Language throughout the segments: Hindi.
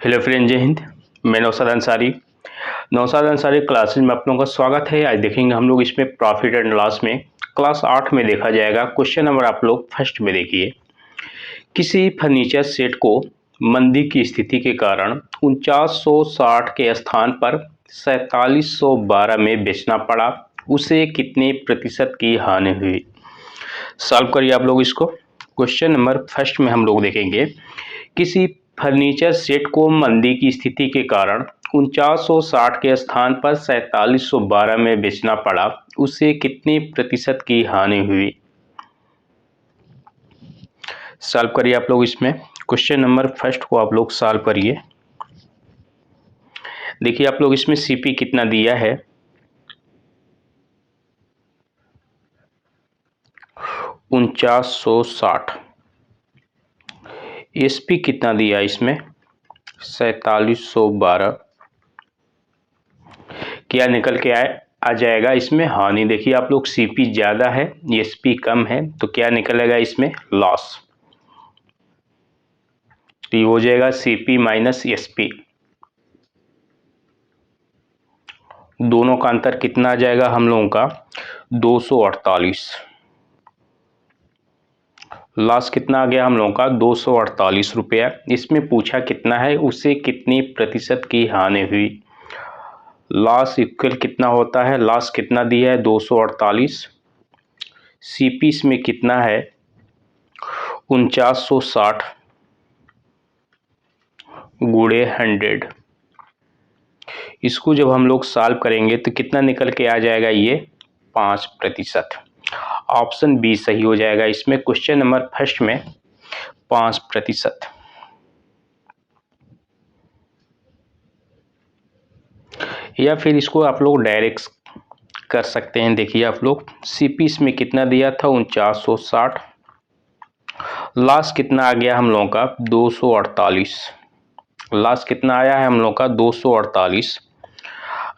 हेलो फ्रेंड, जय हिंद। मैं नौशाद अंसारी क्लासेज में आप लोगों का स्वागत है। आज देखेंगे हम लोग इसमें प्रॉफिट एंड लॉस में क्लास 8 में देखा जाएगा। क्वेश्चन नंबर आप लोग फर्स्ट में देखिए। किसी फर्नीचर सेट को मंदी की स्थिति के कारण 4960 के स्थान पर 4712 में बेचना पड़ा, उसे कितने प्रतिशत की हानि हुई? सॉल्व करिए आप लोग इसको। क्वेश्चन नंबर फर्स्ट में हम लोग देखेंगे, किसी फर्नीचर सेट को मंदी की स्थिति के कारण 4960 के स्थान पर 4712 में बेचना पड़ा, उसे कितने प्रतिशत की हानि हुई? सॉल्व करिए आप लोग इसमें। क्वेश्चन नंबर फर्स्ट को आप लोग सॉल्व करिए। देखिए आप लोग इसमें सीपी कितना दिया है, 4960। एसपी कितना दिया इसमें, 4712। क्या निकल के आ जाएगा इसमें? हानि। देखिए आप लोग सीपी ज़्यादा है, एसपी कम है, तो क्या निकलेगा इसमें? लॉस। तो ये हो जाएगा सीपी माइनस एसपी। दोनों का अंतर कितना आ जाएगा हम लोगों का? 248। लॉस कितना आ गया हम लोगों का? 248 रुपया। इसमें पूछा कितना है, उसे कितनी प्रतिशत की हानि हुई। लॉस इक्वल कितना होता है? लॉस कितना दिया है? 248। सीपी इसमें कितना है? 4960 गुणे 100। इसको जब हम लोग सॉल्व करेंगे तो कितना निकल के आ जाएगा? ये 5%। ऑप्शन बी सही हो जाएगा इसमें। क्वेश्चन नंबर फर्स्ट में 5%। या फिर इसको आप लोग डायरेक्ट कर सकते हैं। देखिए आप लोग सीपी इसमें कितना दिया था? 4960। लास्ट कितना आ गया हम लोगों का? 248। लास्ट कितना आया है हम लोग का? 248।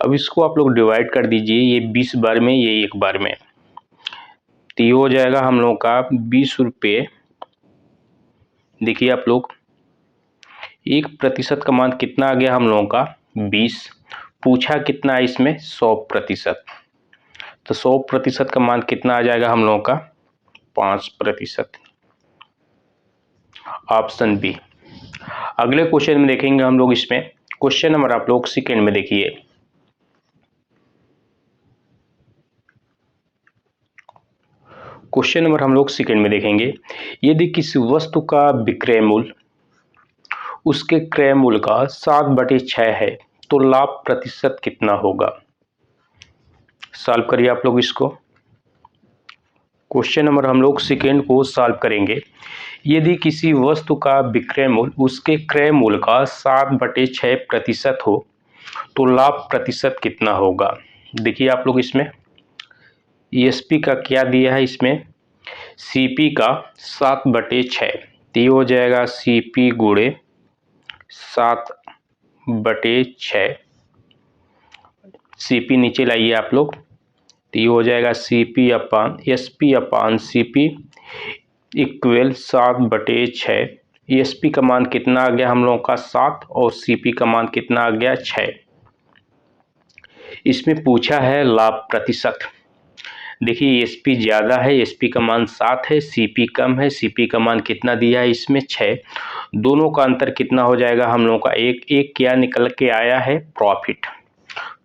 अब इसको आप लोग डिवाइड कर दीजिए, ये 20 बार में, ये 1 बार में, तो ये हो जाएगा हम लोग का 20 रुपये। देखिए आप लोग 1% का मान कितना आ गया हम लोगों का? 20। पूछा कितना है इसमें? 100%। तो 100% का मान कितना आ जाएगा हम लोगों का? 5%। Option B. अगले क्वेश्चन में देखेंगे हम लोग इसमें। क्वेश्चन नंबर आप लोग सेकेंड में देखिए। क्वेश्चन नंबर हम लोग सेकेंड में देखेंगे, यदि किसी वस्तु का विक्रय मूल्य उसके क्रय मूल्य का 7/6 है तो लाभ प्रतिशत कितना होगा? सॉल्व करिए आप लोग इसको। क्वेश्चन नंबर हम लोग सेकेंड को सॉल्व करेंगे। यदि किसी वस्तु का विक्रय मूल्य उसके क्रय मूल्य का 7/6% हो तो लाभ प्रतिशत कितना होगा? देखिए आप लोग इसमें एसपी का क्या दिया है इसमें? सीपी का 7/6, तो ये हो जाएगा सीपी गुणे 7/6। सीपी नीचे लाइए आप लोग, तो ये हो जाएगा सीपी अपान एसपी अपान सीपी इक्वल 7/6। एसपी का मान कितना आ गया हम लोगों का? 7, और सीपी का मान कितना आ गया? 6। इसमें पूछा है लाभ प्रतिशत। देखिए एसपी ज़्यादा है, एसपी का मान 7 है, सीपी कम है, सीपी का मान कितना दिया है इसमें? 6। दोनों का अंतर कितना हो जाएगा हम लोगों का? 1 1। क्या निकल के आया है? प्रॉफिट।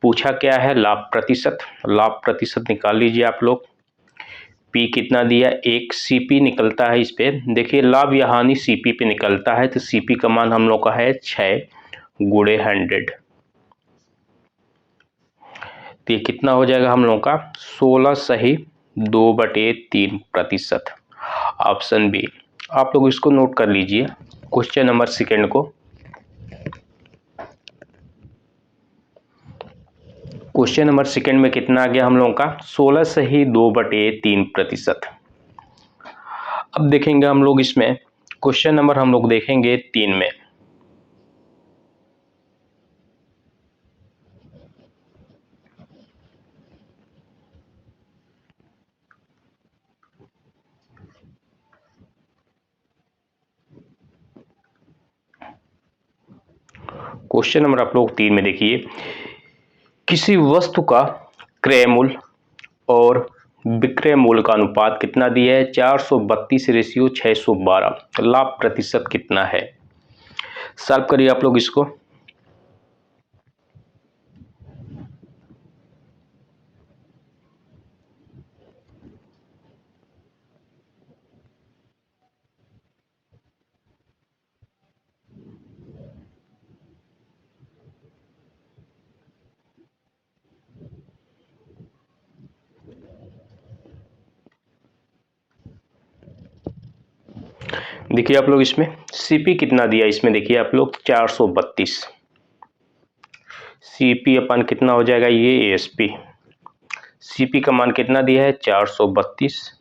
पूछा क्या है? लाभ प्रतिशत। लाभ प्रतिशत निकाल लीजिए आप लोग। पी कितना दिया? 1। सीपी निकलता है इस पे। देखिए लाभ या हानि सीपी पे निकलता है, तो सीपी का मान हम लोग का है 6 गुणे 100। तो ये कितना हो जाएगा हम लोगों का? 16 सही 2/3%। Option B. आप लोग इसको नोट कर लीजिए क्वेश्चन नंबर सेकेंड को। क्वेश्चन नंबर सेकेंड में कितना आ गया हम लोगों का? 16 सही 2/3%। अब देखेंगे हम लोग इसमें क्वेश्चन नंबर हम लोग देखेंगे 3 में। क्वेश्चन नंबर आप लोग 3 में देखिए, किसी वस्तु का क्रय मूल्य और विक्रय मूल्य का अनुपात कितना दिया है? 432 रेशियो 612। लाभ प्रतिशत कितना है? सॉल्व करिए आप लोग इसको। देखिए आप लोग इसमें सीपी कितना दिया, इसमें देखिए आप लोग 432। सीपी अपन कितना हो जाएगा, ये एएसपी। सीपी का मान कितना दिया है? 432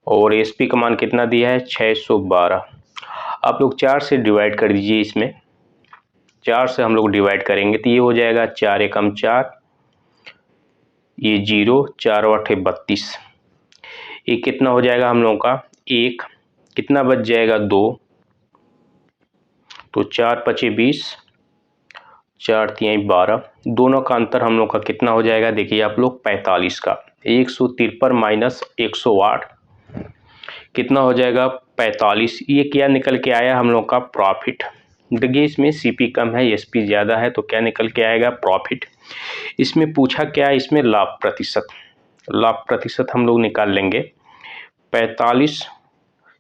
और एएसपी का मान कितना दिया है? 612। आप लोग 4 से डिवाइड कर दीजिए। इसमें 4 से हम लोग डिवाइड करेंगे तो ये हो जाएगा 4 एकम 4, ये 0, 4 8 32। ये कितना हो जाएगा हम लोगों का? 1 कितना बच जाएगा? 2, तो 4 पचे 20, 4 तियाई 12। दोनों का अंतर हम लोग का कितना हो जाएगा? देखिए आप लोग 45 का 153 माइनस 108 कितना हो जाएगा? 45। ये क्या निकल के आया हम लोग का? प्रॉफिट। देखिए इसमें सीपी कम है, एसपी ज़्यादा है, तो क्या निकल के आएगा? प्रॉफिट। इसमें पूछा क्या है? इसमें लाभ प्रतिशत। लाभ प्रतिशत हम लोग निकाल लेंगे। 45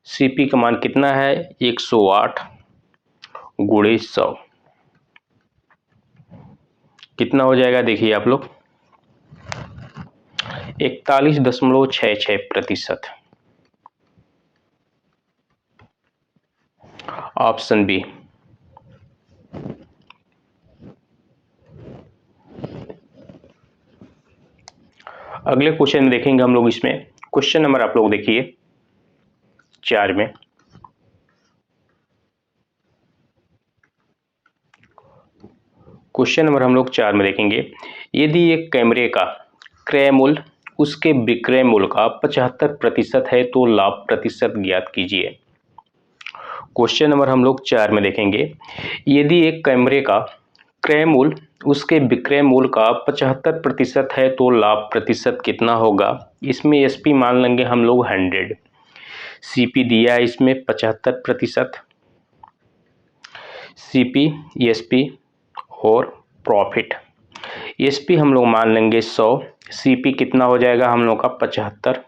सीपी का मान कितना है? 108 गुणे 100 कितना हो जाएगा? देखिए आप लोग 41.66%। Option B. अगले क्वेश्चन में देखेंगे हम लोग। इसमें क्वेश्चन नंबर आप लोग देखिए 4 में। क्वेश्चन नंबर हम लोग 4 में देखेंगे, यदि एक कैमरे का क्रय मूल्य उसके विक्रय मूल्य का 75% है तो लाभ प्रतिशत ज्ञात कीजिए। क्वेश्चन नंबर हम लोग 4 में देखेंगे, यदि एक कैमरे का क्रय मूल्य उसके विक्रय मूल्य का 75% है तो लाभ प्रतिशत कितना होगा? इसमें एसपी मान लेंगे हम लोग 100, सीपी दिया है इसमें 75%, सीपी, एसपी और प्रॉफिट। एसपी हम लोग मान लेंगे 100, सीपी कितना हो जाएगा हम लोग का? 75,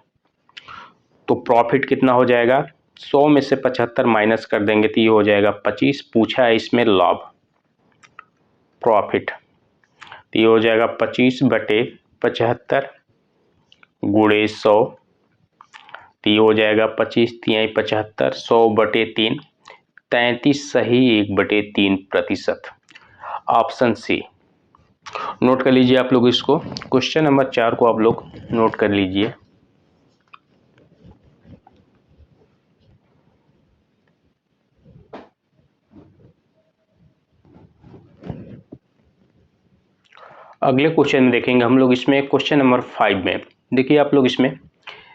तो प्रॉफिट कितना हो जाएगा? 100 में से 75 माइनस कर देंगे तो ये हो जाएगा 25। पूछा है इसमें लाभ प्रॉफिट, तो ये हो जाएगा 25/75 गुणे 100, तो ये हो जाएगा 25 तियाई 75, 100/3, 33 सही 1/3%। Option C. नोट कर लीजिए आप लोग इसको। क्वेश्चन नंबर 4 को आप लोग नोट कर लीजिए। अगले क्वेश्चन में देखेंगे हम लोग। इसमें क्वेश्चन नंबर 5 में देखिए आप लोग, इसमें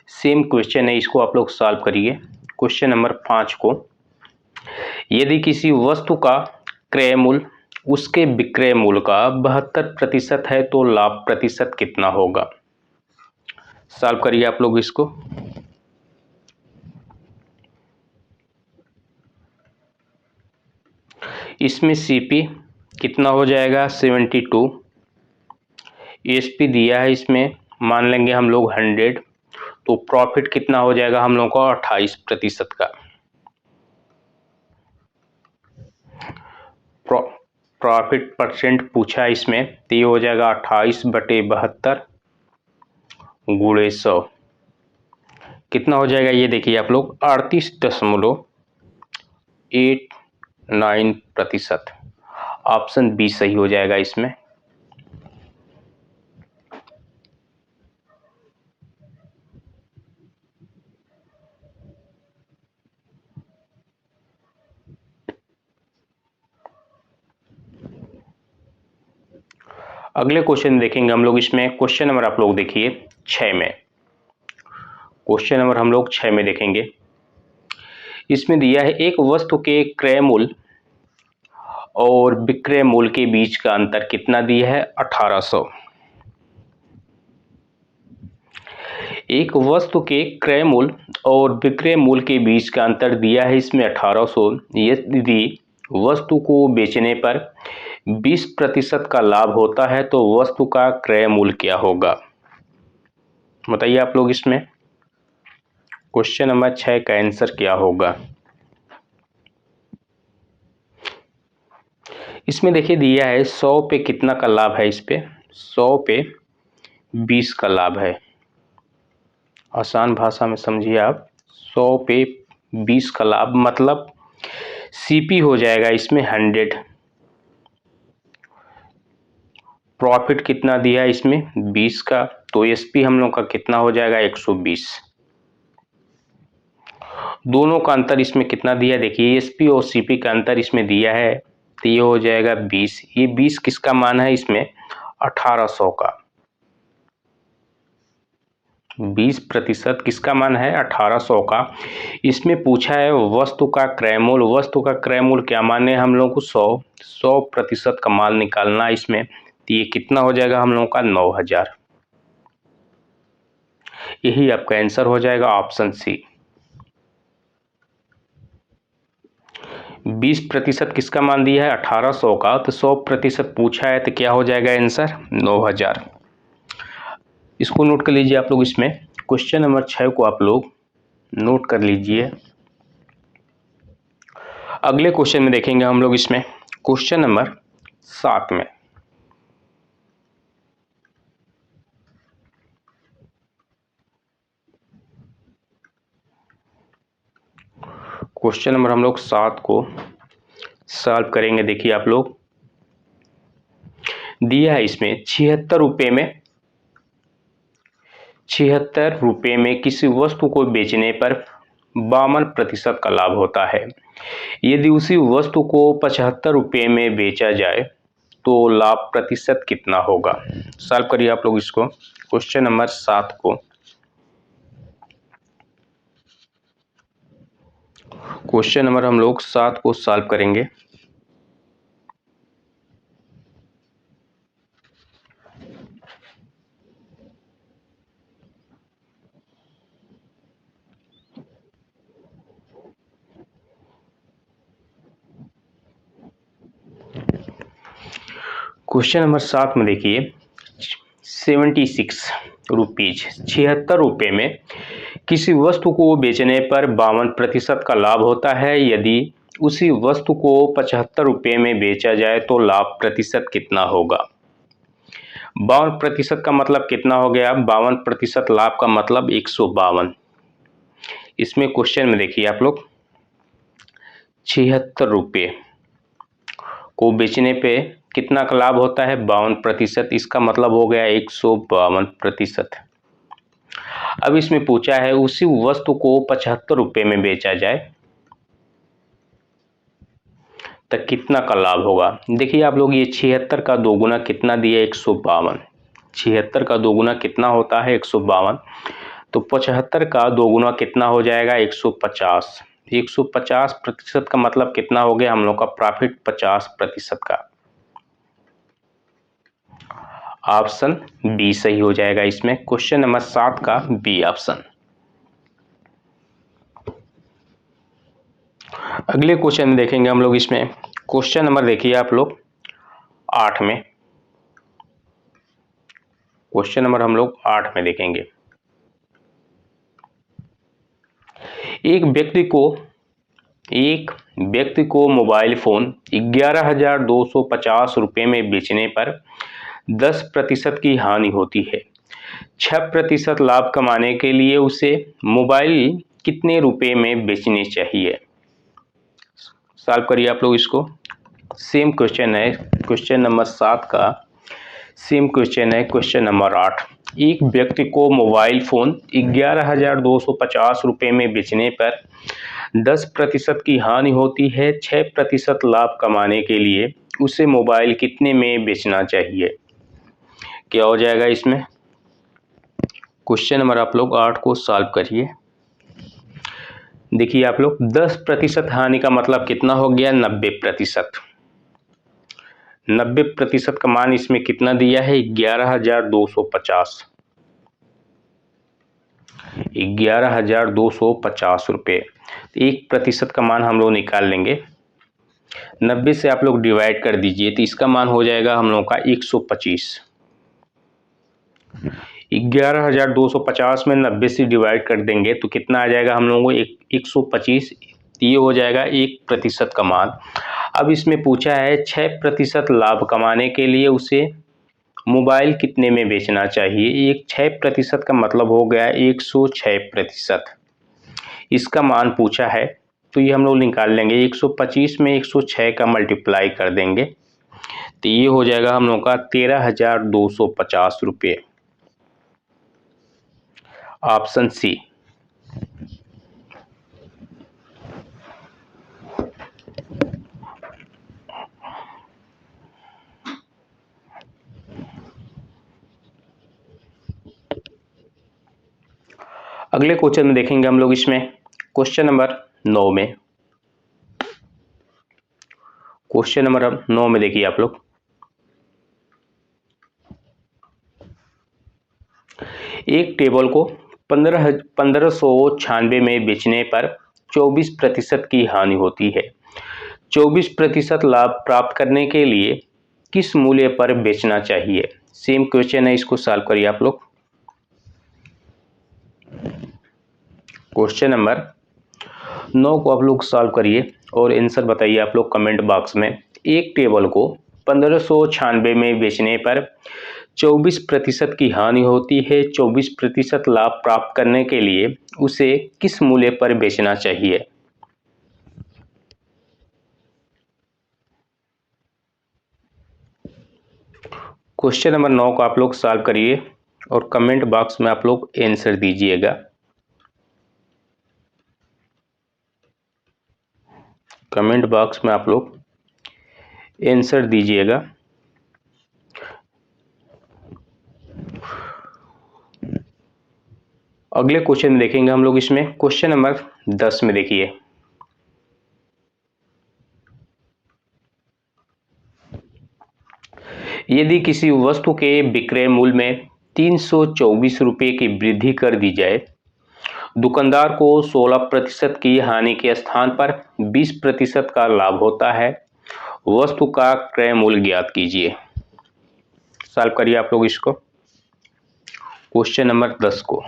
सेम क्वेश्चन है, इसको आप लोग सॉल्व करिए। क्वेश्चन नंबर 5 को, यदि किसी वस्तु का क्रय मूल्य उसके विक्रय मूल्य का 72% है तो लाभ प्रतिशत कितना होगा? सॉल्व करिए आप लोग इसको। इसमें सीपी कितना हो जाएगा? 72, एसपी दिया है इसमें मान लेंगे हम लोग 100, तो प्रॉफिट कितना हो जाएगा हम लोग का? 28% का। प्रॉफिट परसेंट पूछा है इसमें, तो ये हो जाएगा 28/72 गुणे 100 कितना हो जाएगा? ये देखिए आप लोग 38.89%। ऑप्शन बी सही हो जाएगा इसमें। अगले क्वेश्चन देखेंगे हम लोग। इसमें क्वेश्चन नंबर आप लोग देखिए 6 में। क्वेश्चन नंबर हम लोग 6 में देखेंगे। इसमें दिया है एक वस्तु के क्रय मूल्य और विक्रय मूल्य के बीच का अंतर कितना दिया है? 1800। एक वस्तु के क्रय मूल्य और विक्रय मूल्य के बीच का अंतर दिया है इसमें 1800। यदि वस्तु को बेचने पर 20% का लाभ होता है तो वस्तु का क्रय मूल्य क्या होगा? बताइए आप लोग इसमें क्वेश्चन नंबर 6 का आंसर क्या होगा? इसमें देखिए दिया है 100 पे कितना का लाभ है? इस पे 100 पे 20 का लाभ है। आसान भाषा में समझिए आप, 100 पे 20 का लाभ मतलब सीपी हो जाएगा इसमें 100। प्रॉफिट कितना दिया है इसमें? 20 का, तो एसपी हम लोग का कितना हो जाएगा? 120। दोनों का अंतर इसमें कितना दिया है? देखिए एसपी और सीपी का अंतर इसमें दिया है तो ये हो जाएगा 20। ये 20 किसका मान है इसमें? 1800 का। 20% किसका मान है? 1800 का। इसमें पूछा है वस्तु का क्रय मूल्य। वस्तु का क्रय मूल्य क्या माने हम लोग को? 100% का माल निकालना इसमें, तो ये कितना हो जाएगा हम लोगों का? 9000। यही आपका आंसर हो जाएगा ऑप्शन सी। 20% किसका मान दिया है? 1800 का, तो 100% पूछा है तो क्या हो जाएगा आंसर? 9000। इसको नोट कर लीजिए आप लोग। इसमें क्वेश्चन नंबर 6 को आप लोग नोट कर लीजिए। अगले क्वेश्चन में देखेंगे हम लोग इसमें क्वेश्चन नंबर 7 में। क्वेश्चन नंबर हम लोग 7 को सॉल्व करेंगे। देखिए आप लोग दिया है इसमें 76 रुपये में किसी वस्तु को बेचने पर 52% का लाभ होता है। यदि उसी वस्तु को 75 रुपये में बेचा जाए तो लाभ प्रतिशत कितना होगा? सॉल्व करिए आप लोग इसको, क्वेश्चन नंबर 7 को। क्वेश्चन नंबर हम लोग 7 को सॉल्व करेंगे। क्वेश्चन नंबर 7 में देखिए 76 रुपीज, 76 रुपये में किसी वस्तु को बेचने पर 52% का लाभ होता है। यदि उसी वस्तु को 75 रुपये में बेचा जाए तो लाभ प्रतिशत कितना होगा? 52% का मतलब कितना हो गया? 52% लाभ का मतलब 152। इसमें क्वेश्चन में देखिए आप लोग 76 रुपये को बेचने पे कितना का लाभ होता है? 52%। इसका मतलब हो गया 152%। अब इसमें पूछा है उसी वस्तु को 75 रुपये में बेचा जाए तो कितना का लाभ होगा? देखिए आप लोग ये 76 का दोगुना कितना दिया? 152। 76 का दोगुना कितना होता है? 152। तो 75 का दोगुना कितना हो जाएगा? 150। 150% का मतलब कितना हो गया हम लोग का? प्रॉफिट 50% का। ऑप्शन बी सही हो जाएगा इसमें, क्वेश्चन नंबर 7 का बी ऑप्शन। अगले क्वेश्चन में देखेंगे हम लोग इसमें क्वेश्चन नंबर देखिए आप लोग 8 में। क्वेश्चन नंबर हम लोग 8 में देखेंगे। एक व्यक्ति को मोबाइल फोन 11,250 रुपये में बेचने पर 10% की हानि होती है। 6% लाभ कमाने के लिए उसे मोबाइल कितने रुपए में बेचनी चाहिए? सॉल्व करिए आप लोग इसको। सेम क्वेश्चन है, क्वेश्चन नंबर 7 का सेम क्वेश्चन है, क्वेश्चन नंबर 8। एक व्यक्ति को मोबाइल फोन 11,250 रुपये में बेचने पर 10% की हानि होती है। 6% लाभ कमाने के लिए उसे मोबाइल कितने में बेचना चाहिए? क्या हो जाएगा इसमें? क्वेश्चन नंबर आप लोग 8 को सॉल्व करिए। देखिए आप लोग 10% हानि का मतलब कितना हो गया? 90%। 90% का मान इसमें कितना दिया है? 11,250। 11,250 रुपये। 1% का मान हम लोग निकाल लेंगे। 90 से आप लोग डिवाइड कर दीजिए तो इसका मान हो जाएगा हम लोगों का 125। 11,250 में 90 से डिवाइड कर देंगे तो कितना आ जाएगा हम लोगों को? 125। ये हो जाएगा 1% का मान। अब इसमें पूछा है 6% लाभ कमाने के लिए उसे मोबाइल कितने में बेचना चाहिए। एक 6% का मतलब हो गया 106%। इसका मान पूछा है तो ये हम लोग निकाल लेंगे। 125 में 106 का मल्टीप्लाई कर देंगे तो ये हो जाएगा हम लोग का 13,250 रुपये। Option C. अगले क्वेश्चन में देखेंगे हम लोग इसमें क्वेश्चन नंबर 9 में। क्वेश्चन नंबर 9 में देखिए आप लोग, एक टेबल को 1596 में बेचने पर 24% की हानि होती है। 24% लाभ प्राप्त करने के लिए किस मूल्य पर बेचना चाहिए। सेम क्वेश्चन है, इसको सॉल्व करिए आप लोग। क्वेश्चन नंबर 9 को आप लोग सॉल्व करिए और आंसर बताइए आप लोग कमेंट बॉक्स में। एक टेबल को 1596 में बेचने पर 24% की हानि होती है। 24% लाभ प्राप्त करने के लिए उसे किस मूल्य पर बेचना चाहिए। क्वेश्चन नंबर 9 को आप लोग सॉल्व करिए और कमेंट बॉक्स में आप लोग आंसर दीजिएगा। कमेंट बॉक्स में आप लोग आंसर दीजिएगा। अगले क्वेश्चन देखेंगे हम लोग इसमें क्वेश्चन नंबर 10 में देखिए, यदि किसी वस्तु के विक्रय मूल्य में 324 रुपये की वृद्धि कर दी जाए, दुकानदार को 16% की हानि के स्थान पर 20% का लाभ होता है। वस्तु का क्रय मूल्य ज्ञात कीजिए। सॉल्व करिए आप लोग इसको, क्वेश्चन नंबर 10 को।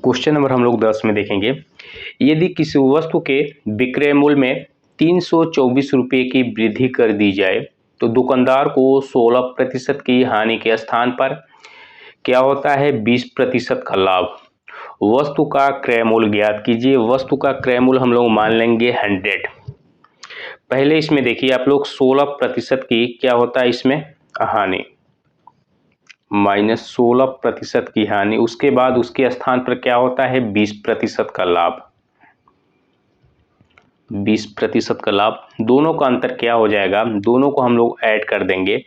क्वेश्चन नंबर हम लोग 10 में देखेंगे, यदि किसी वस्तु के विक्रय मूल्य में 324 रुपये की वृद्धि कर दी जाए तो दुकानदार को 16% की हानि के स्थान पर क्या होता है? 20% का लाभ। वस्तु का क्रय मूल्य ज्ञात कीजिए। वस्तु का क्रय मूल्य हम लोग मान लेंगे 100। पहले इसमें देखिए आप लोग 16% की क्या होता है इसमें हानि, -16% की हानि। उसके बाद उसके स्थान पर क्या होता है? 20% का लाभ। 20% का लाभ, दोनों का अंतर क्या हो जाएगा? दोनों को हम लोग ऐड कर देंगे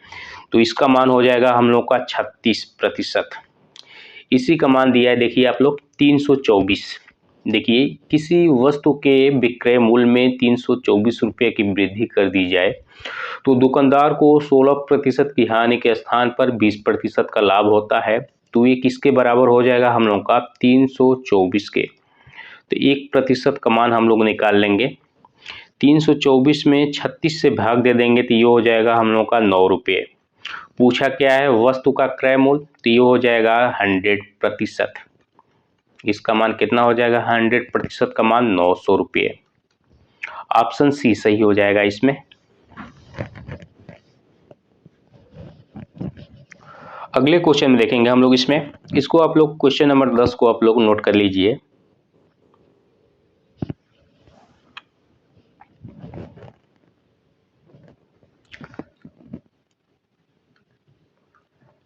तो इसका मान हो जाएगा हम लोग का 36%। इसी का मान दिया है देखिए आप लोग 324। देखिए किसी वस्तु के विक्रय मूल्य में 324 रुपये की वृद्धि कर दी जाए तो दुकानदार को 16% की हानि के स्थान पर 20% का लाभ होता है। तो ये किसके बराबर हो जाएगा? हम लोग का 324 के। तो 1% का मान हम लोग निकाल लेंगे। 324 में 36 से भाग दे देंगे तो ये हो जाएगा हम लोग का 9 रुपये। पूछा क्या है? वस्तु का क्रय मूल्य, तो ये हो जाएगा 100%। इसका मान कितना हो जाएगा? 100% का मान 900 रुपये। ऑप्शन सी सही हो जाएगा इसमें। अगले क्वेश्चन में देखेंगे हम लोग इसमें, इसको आप लोग क्वेश्चन नंबर 10 को आप लोग नोट कर लीजिए।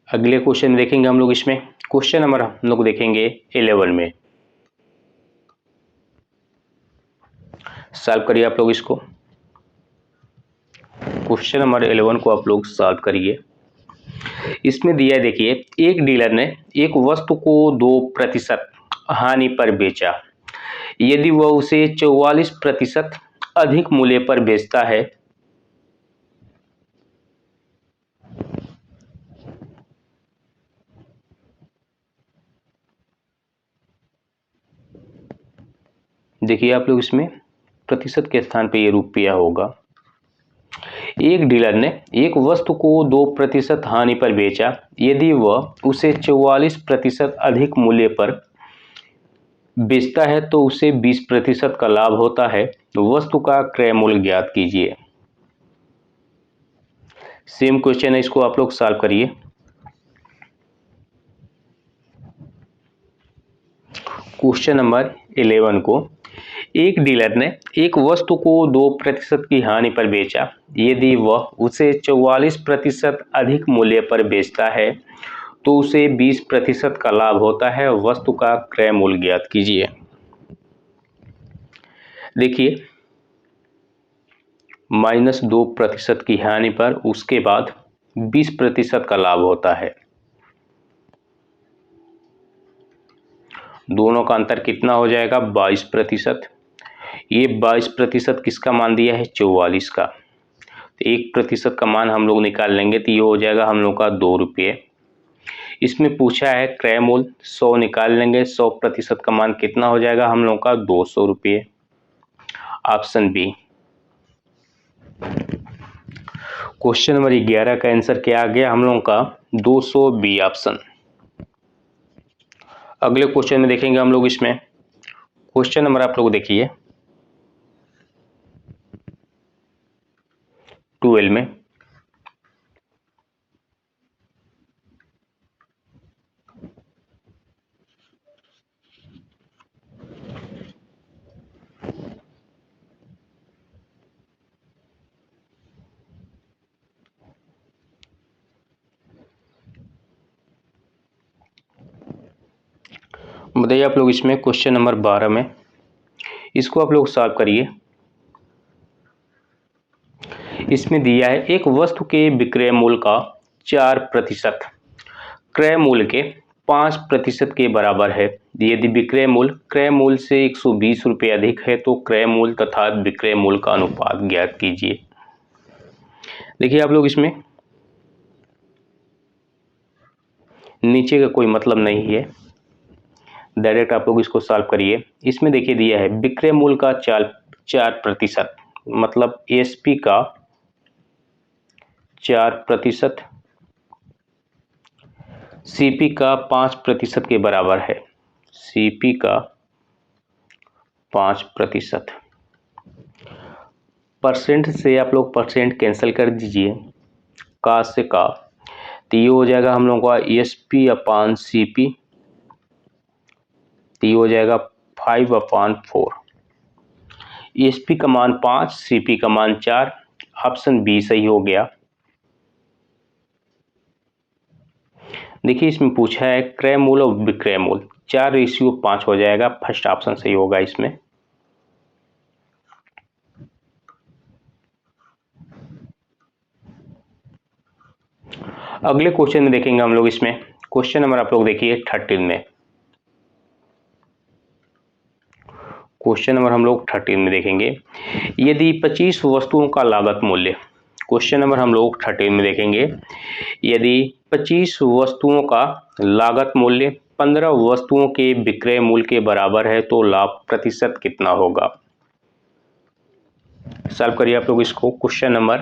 अगले क्वेश्चन देखेंगे हम लोग इसमें क्वेश्चन नंबर हम लोग देखेंगे 11 में। सॉल्व करिए आप लोग इसको। क्वेश्चन नंबर 11 को आप लोग सॉल्व करिए। इसमें दिया है, देखिए, एक डीलर ने एक वस्तु को 2% हानि पर बेचा यदि वह उसे 44% अधिक मूल्य पर बेचता है। देखिए आप लोग, इसमें प्रतिशत के स्थान पे ये रुपया होगा। एक डीलर ने एक वस्तु को 2% हानि पर बेचा यदि वह उसे 44% अधिक मूल्य पर बेचता है तो उसे 20% का लाभ होता है। वस्तु का क्रय मूल्य ज्ञात कीजिए। सेम क्वेश्चन है, इसको आप लोग सॉल्व करिए। क्वेश्चन नंबर 11 को, एक डीलर ने एक वस्तु को 2% की हानि पर बेचा यदि वह उसे 44% अधिक मूल्य पर बेचता है तो उसे 20% का लाभ होता है। वस्तु का क्रय मूल्य ज्ञात कीजिए। देखिए, -2% की हानि पर उसके बाद 20% का लाभ होता है। दोनों का अंतर कितना हो जाएगा? 22%। ये 22% किसका मान दिया है? 44 का। तो 1% का मान हम लोग निकाल लेंगे तो ये हो जाएगा हम लोग का 2 रुपये। इसमें पूछा है क्रय मूल्य, 100 निकाल लेंगे, 100% का मान कितना हो जाएगा हम लोग का? 200 रुपये। Option B. क्वेश्चन नंबर 11 का आंसर क्या आ गया हम लोगों का? 200 बी ऑप्शन। अगले क्वेश्चन में देखेंगे हम लोग। इसमें क्वेश्चन नंबर आप लोग देखिए 12 में, बताइए आप लोग। इसमें क्वेश्चन नंबर 12 में, इसको आप लोग सॉल्व करिए। इसमें दिया है एक वस्तु के विक्रय मूल्य का 4% क्रय मूल्य के 5% के बराबर है। यदि विक्रय मूल्य क्रय मूल्य से 120 रुपये अधिक है तो क्रय मूल्य तथा विक्रय मूल्य का अनुपात ज्ञात कीजिए। देखिए आप लोग, इसमें नीचे का कोई मतलब नहीं है, डायरेक्ट आप लोग इसको सॉल्व करिए। इसमें देखिए दिया है विक्रय मूल्य का 4%, मतलब एसपी का 4%, सीपी का 5% के बराबर है। सीपी का 5%। परसेंट से आप लोग परसेंट कैंसिल कर दीजिए, का से का, तो ये हो जाएगा हम लोगों का एसपी अपान सीपी, तो ये हो जाएगा 5/4। एसपी का मान 5, सीपी का मान 4। ऑप्शन बी सही हो गया। देखिए, इसमें पूछा है क्रय मूल्य और विक्रय मूल्य, 4:5 हो जाएगा। फर्स्ट ऑप्शन सही होगा इसमें। अगले क्वेश्चन में देखेंगे हम लोग। इसमें क्वेश्चन नंबर आप लोग देखिए 13 में। क्वेश्चन नंबर हम लोग 13 में देखेंगे, यदि 25 वस्तुओं का लागत मूल्य, क्वेश्चन नंबर हम लोग 13 में देखेंगे, यदि 25 वस्तुओं का लागत मूल्य 15 वस्तुओं के विक्रय मूल्य के बराबर है तो लाभ प्रतिशत कितना होगा? सॉल्व करिए आप लोग इसको। क्वेश्चन नंबर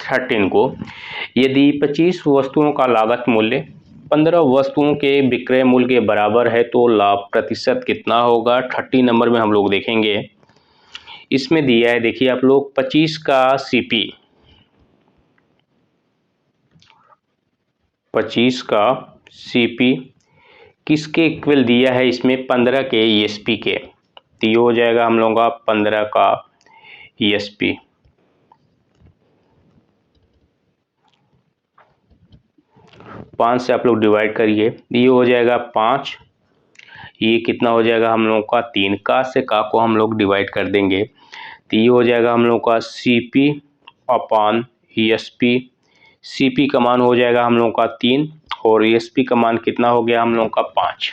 13 को, यदि 25 वस्तुओं का लागत मूल्य 15 वस्तुओं के विक्रय मूल्य के बराबर है तो लाभ प्रतिशत कितना होगा? 30 नंबर में हम लोग देखेंगे। इसमें दिया है, देखिए आप लोग, 25 का सीपी, 25 का सीपी किसके इक्वल दिया है? इसमें 15 के ईएसपी के, तो ये हो जाएगा हम लोगों का 15 का ईएसपी। पाँच से आप लोग डिवाइड करिए, ये हो जाएगा 5। ये कितना हो जाएगा हम लोगों का? 3। का से का को हम लोग डिवाइड कर देंगे तो ये हो जाएगा हम लोग का सीपी अपान ESP, CP का मान हो जाएगा हम लोगों का 3 और ESP का मान कितना हो गया हम लोगों का 5।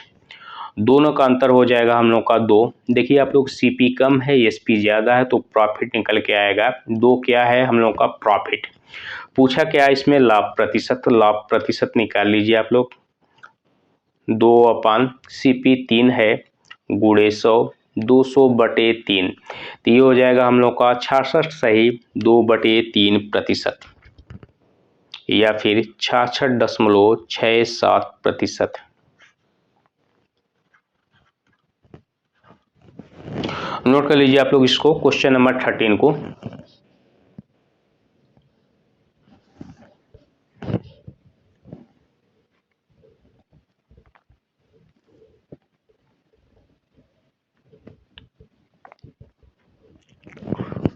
दोनों का अंतर हो जाएगा हम लोग का 2। देखिए आप लोग CP कम है ESP ज़्यादा है तो प्रॉफिट निकल के आएगा 2। क्या है हम लोग का प्रॉफिट। पूछा क्या है इसमें लाभ प्रतिशत निकाल लीजिए आप लोग। 2/CP 3 है गुणे 100, 200/3 तो ये हो जाएगा हम लोग का 66 सही 2/3% या फिर 66.67%। नोट कर लीजिए आप लोग इसको क्वेश्चन नंबर 13 को।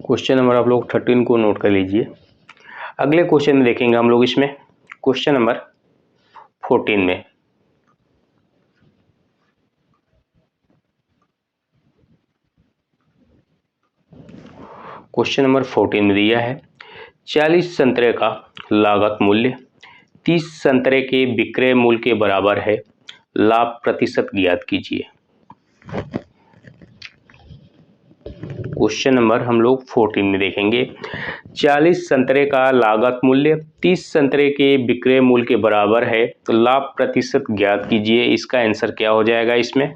क्वेश्चन नंबर आप लोग 13 को नोट कर लीजिए। अगले क्वेश्चन में देखेंगे हम लोग इसमें क्वेश्चन नंबर 14 में। क्वेश्चन नंबर 14 में दिया है 40 संतरे का लागत मूल्य 30 संतरे के विक्रय मूल्य के बराबर है, लाभ प्रतिशत ज्ञात कीजिए। क्वेश्चन नंबर हम लोग 14 में देखेंगे 40 संतरे का लागत मूल्य 30 संतरे के विक्रय मूल्य के बराबर है तो लाभ प्रतिशत ज्ञात कीजिए। इसका आंसर क्या हो जाएगा इसमें।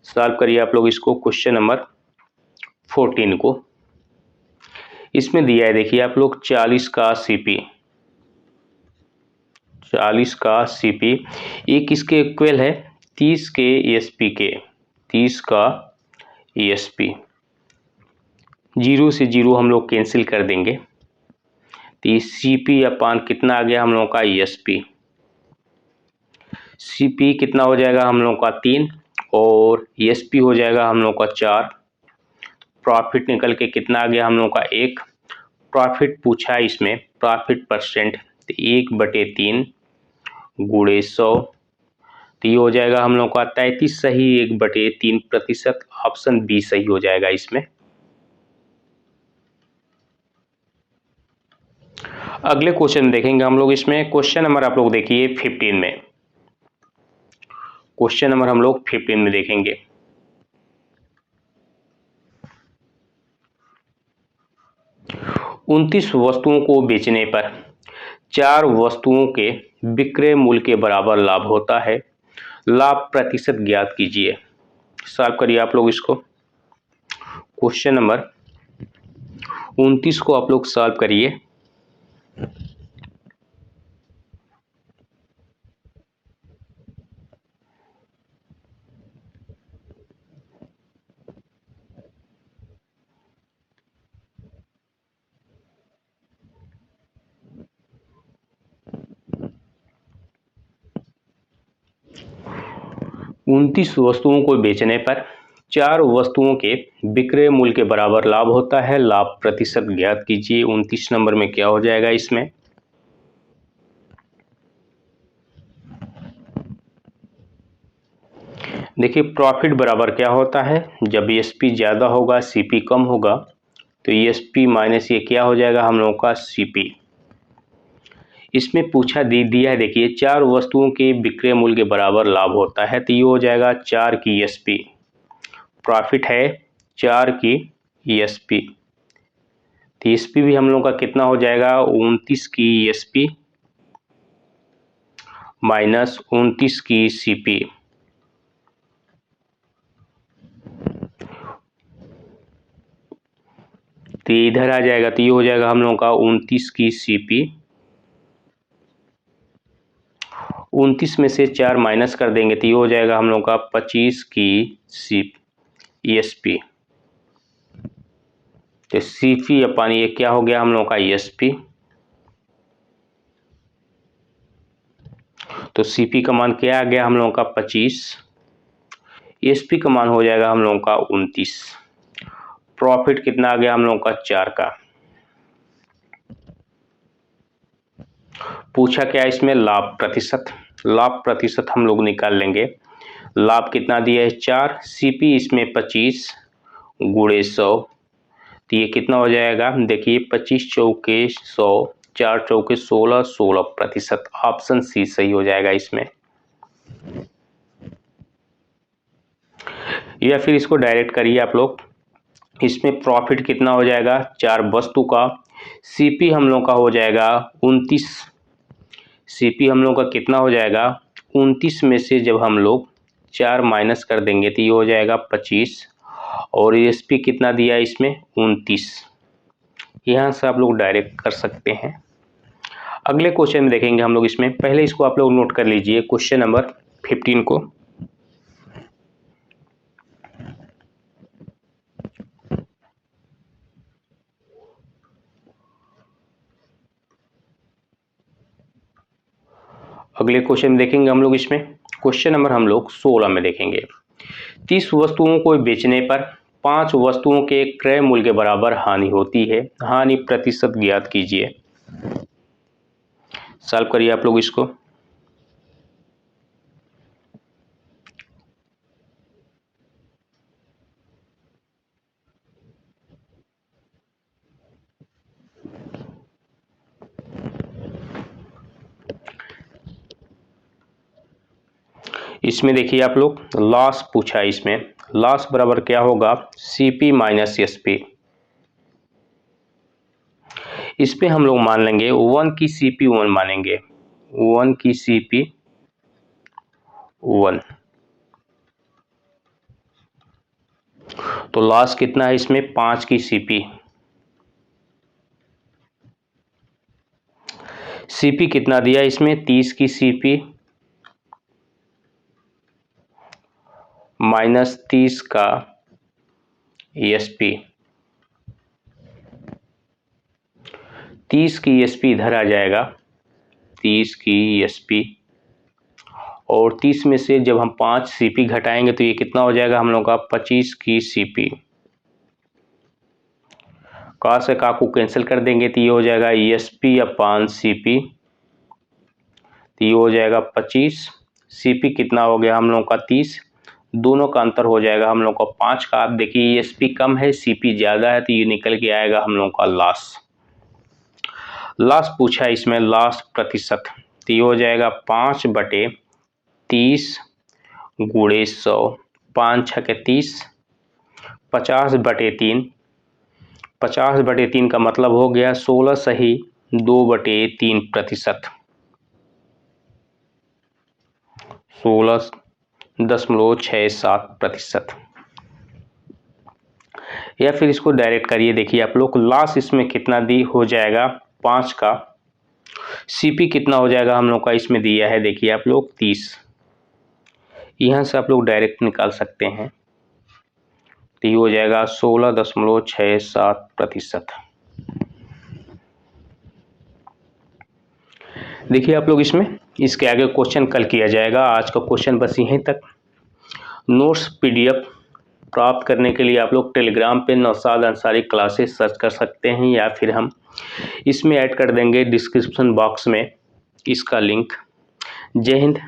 सॉल्व करिए आप लोग इसको क्वेश्चन नंबर 14 को। इसमें दिया है देखिए आप लोग 40 का CP ये किसके इक्वल है 30 के ESP के। 30 का ESP 0 से 0 हम लोग कैंसिल कर देंगे तो ये CP अपान कितना आ गया हम लोगों का ESP। CP कितना हो जाएगा हम लोगों का 3 और ESP हो जाएगा हम लोगों का 4। प्रॉफिट निकल के कितना आ गया हम लोगों का 1। प्रॉफिट पूछा है इसमें प्रॉफिट परसेंट तो 1/3 गुणे 100 तो ये हो जाएगा हम लोग का 33 सही 1/3%। ऑप्शन बी सही हो जाएगा इसमें। अगले क्वेश्चन देखेंगे हम लोग इसमें क्वेश्चन नंबर आप लोग देखिए 15 में। क्वेश्चन नंबर हम लोग 15 में देखेंगे 29 वस्तुओं को बेचने पर 4 वस्तुओं के विक्रय मूल्य के बराबर लाभ होता है, लाभ प्रतिशत ज्ञात कीजिए। सॉल्व करिए आप लोग इसको। क्वेश्चन नंबर 29 को आप लोग सॉल्व करिए। उनतीस वस्तुओं को बेचने पर 4 वस्तुओं के विक्रय मूल्य के बराबर लाभ होता है, लाभ प्रतिशत ज्ञात कीजिए। 29 नंबर में क्या हो जाएगा इसमें। देखिए प्रॉफिट बराबर क्या होता है जब ESP ज़्यादा होगा CP कम होगा तो ESP माइनस ये क्या हो जाएगा हम लोगों का CP। इसमें पूछा दिया है देखिए 4 वस्तुओं के विक्रय मूल्य के बराबर लाभ होता है तो ये हो जाएगा 4 की ESP। प्रॉफिट है 4 की ESP तो ESP भी हम लोग का कितना हो जाएगा 29 की ESP माइनस 29 की CP। तो इधर आ जाएगा तो ये हो जाएगा हम लोगों का 29 की CP। 29 में से 4 माइनस कर देंगे तो ये हो जाएगा हम लोग का 25 की ESP। तो CP अपन ये क्या हो गया हम लोग का ESP। तो CP का मान क्या आ गया हम लोगों का 25। ESP का मान हो जाएगा हम लोगों का 29। प्रॉफिट कितना आ गया हम लोगों का 4 का। पूछा क्या इसमें लाभ प्रतिशत हम लोग निकाल लेंगे। लाभ कितना दिया है 4, CP इसमें 25 गुणे 100 तो ये कितना हो जाएगा, देखिए 25 चौके 100, 4 चौके 16, 16%। ऑप्शन सी सही हो जाएगा इसमें। या फिर इसको डायरेक्ट करिए आप लोग, इसमें प्रॉफिट कितना हो जाएगा, 4 वस्तु का सीपी हम लोग का हो जाएगा 29। सीपी हम लोग का कितना हो जाएगा 29 में से जब हम लोग 4 माइनस कर देंगे तो ये हो जाएगा 25, और एसपी कितना दिया इसमें 29। यहाँ से आप लोग डायरेक्ट कर सकते हैं। अगले क्वेश्चन में देखेंगे हम लोग इसमें, पहले इसको आप लोग नोट कर लीजिए क्वेश्चन नंबर 15 को। अगले क्वेश्चन में देखेंगे हम लोग इसमें, क्वेश्चन नंबर हम लोग 16 में देखेंगे। 30 वस्तुओं को बेचने पर 5 वस्तुओं के क्रय मूल्य के बराबर हानि होती है, हानि प्रतिशत ज्ञात कीजिए। सॉल्व करिए आप लोग इसको। इसमें देखिए आप लोग लॉस पूछा है, इसमें लॉस बराबर क्या होगा, सीपी माइनस एसपी। इस पे हम लोग मान लेंगे 1 की सीपी 1 मानेंगे, 1 की सीपी 1। तो लॉस कितना है इसमें, 5 की सीपी। सीपी कितना दिया इसमें, 30 की सीपी माइनस 30 का एसपी। 30 की एसपी इधर आ जाएगा, 30 की एसपी, और 30 में से जब हम 5 सीपी घटाएंगे तो ये कितना हो जाएगा हम लोग का 25 की सीपी। का से का को कैंसिल कर देंगे तो ये हो जाएगा एसपी अपान सीपी, तो ये हो जाएगा 25। सीपी कितना हो गया हम लोग का 30, दोनों का अंतर हो जाएगा हम लोग का 5 का। आप देखिए एसपी कम है सीपी ज़्यादा है, तो ये निकल के आएगा हम लोग का लॉस। लॉस पूछा है इसमें, लॉस प्रतिशत, तो ये हो जाएगा 5/30 गुणे 100, 5 छके 30, 50/3। 50/3 का मतलब हो गया 16 सही 2/3%, 16.67%। या फिर इसको डायरेक्ट करिए, देखिए आप लोग लॉस इसमें कितना दी हो जाएगा 5 का, सीपी कितना हो जाएगा हम लोग का इसमें दिया है, देखिए आप लोग 30। यहाँ से आप लोग डायरेक्ट निकाल सकते हैं, तो ये हो जाएगा 16.67%। देखिए आप लोग इसमें, इसके आगे क्वेश्चन कल किया जाएगा। आज का क्वेश्चन बस यहीं तक। नोट्स पीडीएफ प्राप्त करने के लिए आप लोग टेलीग्राम पे नौशाद अंसारी क्लासेस सर्च कर सकते हैं, या फिर हम इसमें ऐड कर देंगे डिस्क्रिप्शन बॉक्स में इसका लिंक। जय हिंद।